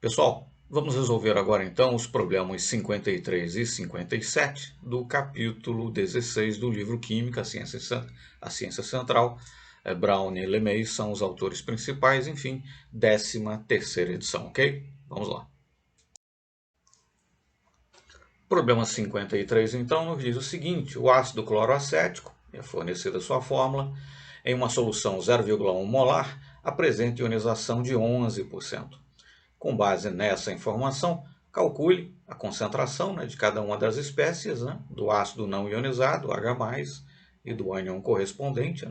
Pessoal, vamos resolver agora então os problemas 53 e 57 do capítulo 16 do livro Química, a Ciência Central. Brown e LeMay são os autores principais, enfim, 13ª edição, ok? Vamos lá. Problema 53, então, nos diz o seguinte: o ácido cloroacético, é fornecida a sua fórmula, em uma solução 0,1 molar, apresenta ionização de 11%. Com base nessa informação, calcule a concentração de cada uma das espécies, do ácido não ionizado, H+, e do ânion correspondente,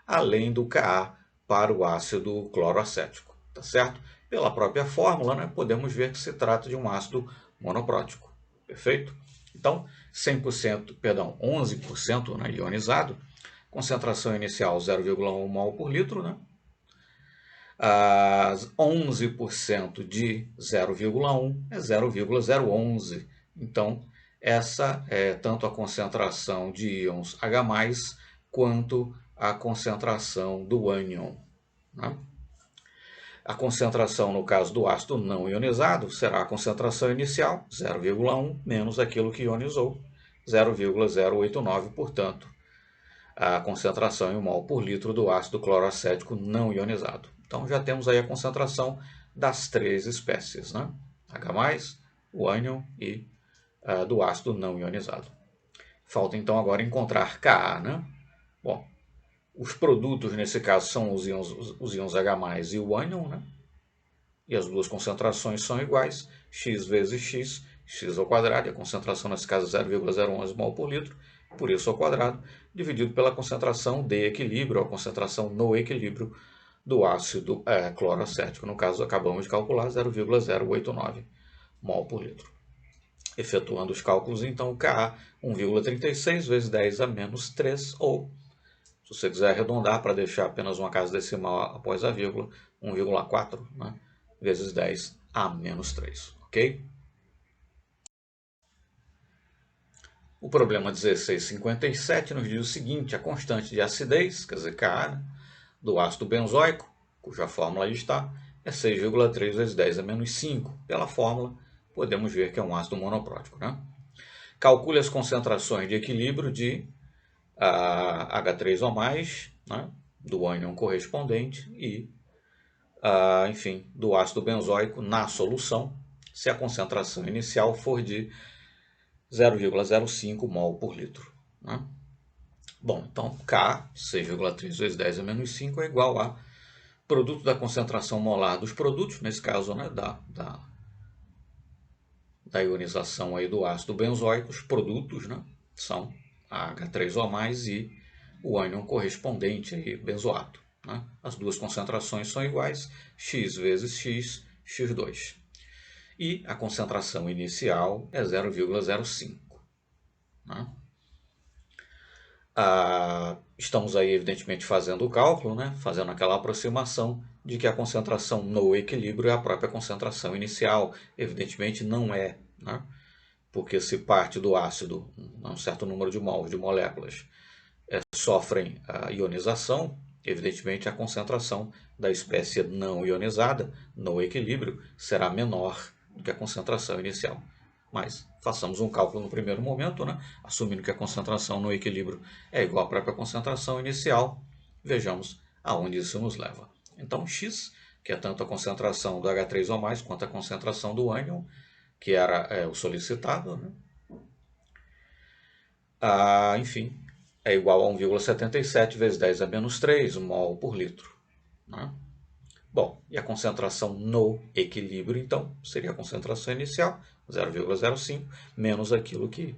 além do Ka para o ácido cloroacético. Tá certo? Pela própria fórmula, podemos ver que se trata de um ácido monoprótico. Perfeito? Então, 11% ionizado, concentração inicial 0,1 mol por litro, As 11% de 0,1 é 0,011. Então, essa é tanto a concentração de íons H+, quanto a concentração do ânion. A concentração, no caso do ácido não ionizado, será a concentração inicial, 0,1, menos aquilo que ionizou, 0,089, portanto, a concentração em mol por litro do ácido cloroacético não ionizado. Então já temos aí a concentração das três espécies, H+, o ânion e do ácido não ionizado. Falta então agora encontrar Ka, Bom, os produtos nesse caso são os íons H+, e o ânion, E as duas concentrações são iguais, x vezes x ao quadrado, e a concentração nesse caso é 0,011 mol por litro, por isso ao quadrado, dividido pela concentração de equilíbrio, a concentração no equilíbrio do ácido cloroacético. No caso, acabamos de calcular 0,089 mol por litro. Efetuando os cálculos, então, o Ka, 1,36 vezes 10 a menos 3, ou, se você quiser arredondar para deixar apenas uma casa decimal após a vírgula, 1,4, vezes 10 a menos 3, ok? O problema 1657 nos diz o seguinte: a constante de acidez, quer dizer, Ka, do ácido benzoico, cuja fórmula aí está, é 6,3 vezes 10 a menos 5. Pela fórmula, podemos ver que é um ácido monoprótico. Calcule as concentrações de equilíbrio de H3O+, do ânion correspondente e, enfim, do ácido benzoico na solução, se a concentração inicial for de 0,05 mol por litro. Bom, então K, 6,3 vezes 10 a menos 5, é igual a produto da concentração molar dos produtos, nesse caso da ionização aí do ácido benzoico, os produtos são a H3O+, e o ânion correspondente, aí, benzoato. As duas concentrações são iguais, x vezes x, x2. E a concentração inicial é 0,05. Estamos aí, evidentemente, fazendo o cálculo, fazendo aquela aproximação de que a concentração no equilíbrio é a própria concentração inicial. Evidentemente não é, porque se parte do ácido, um certo número de mols, de moléculas, sofrem a ionização, evidentemente a concentração da espécie não ionizada no equilíbrio será menor do que a concentração inicial. Mas façamos um cálculo no primeiro momento, assumindo que a concentração no equilíbrio é igual à própria concentração inicial. Vejamos aonde isso nos leva. Então, x, que é tanto a concentração do H3O+, quanto a concentração do ânion, que era o solicitado, enfim, é igual a 1,77 vezes 10 a menos 3 mol por litro. Bom, e a concentração no equilíbrio, então, seria a concentração inicial, 0,05, menos aquilo que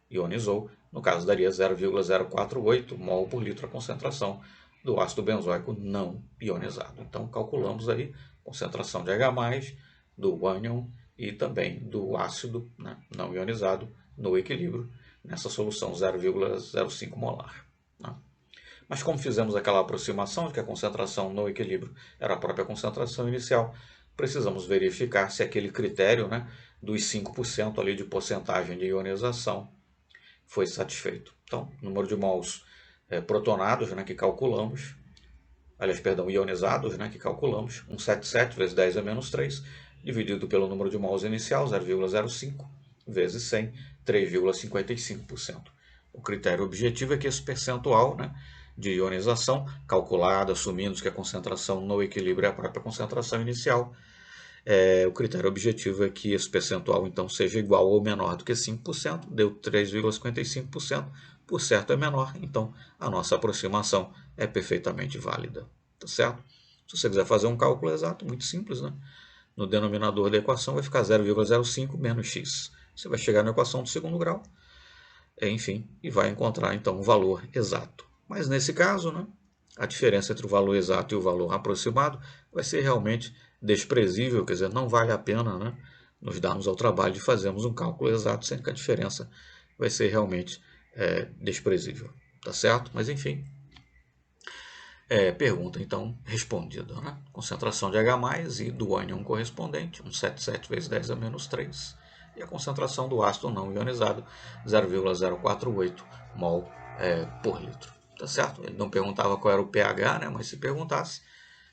ionizou. No caso, daria 0,048 mol por litro a concentração do ácido benzoico não ionizado. Então, calculamos aí a concentração de H+, do ânion e também do ácido não ionizado no equilíbrio, nessa solução 0,05 molar. Mas como fizemos aquela aproximação de que a concentração no equilíbrio era a própria concentração inicial, precisamos verificar se aquele critério dos 5% ali de porcentagem de ionização foi satisfeito. Então, número de mols protonados que calculamos, ionizados que calculamos, 177 vezes 10 a menos 3, dividido pelo número de mols inicial, 0,05, vezes 100, 3,55%. O critério objetivo é que esse percentual, né, de ionização, calculado, assumindo que a concentração no equilíbrio é a própria concentração inicial, o critério objetivo é que esse percentual, então, seja igual ou menor do que 5%, deu 3,55%, por certo é menor, então a nossa aproximação é perfeitamente válida, tá certo? Se você quiser fazer um cálculo exato, muito simples, né? No denominador da equação vai ficar 0,05 menos x. Você vai chegar na equação do segundo grau, enfim, e vai encontrar então o valor exato. Mas nesse caso, né, a diferença entre o valor exato e o valor aproximado vai ser realmente desprezível, quer dizer, não vale a pena, né, nos darmos ao trabalho de fazermos um cálculo exato, sendo que a diferença vai ser realmente desprezível, tá certo? Mas enfim, pergunta então respondida, né? Concentração de H+, e do ânion correspondente, 177 vezes 10 a menos 3. E a concentração do ácido não ionizado, 0,048 mol por litro. Tá certo? Ele não perguntava qual era o pH, né? Mas se perguntasse,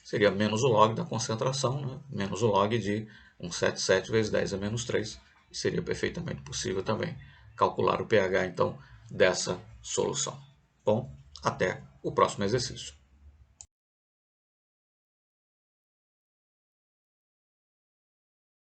seria menos o log da concentração, né? Menos o log de 177 vezes 10 a menos 3. E seria perfeitamente possível também calcular o pH, então, dessa solução. Bom, até o próximo exercício.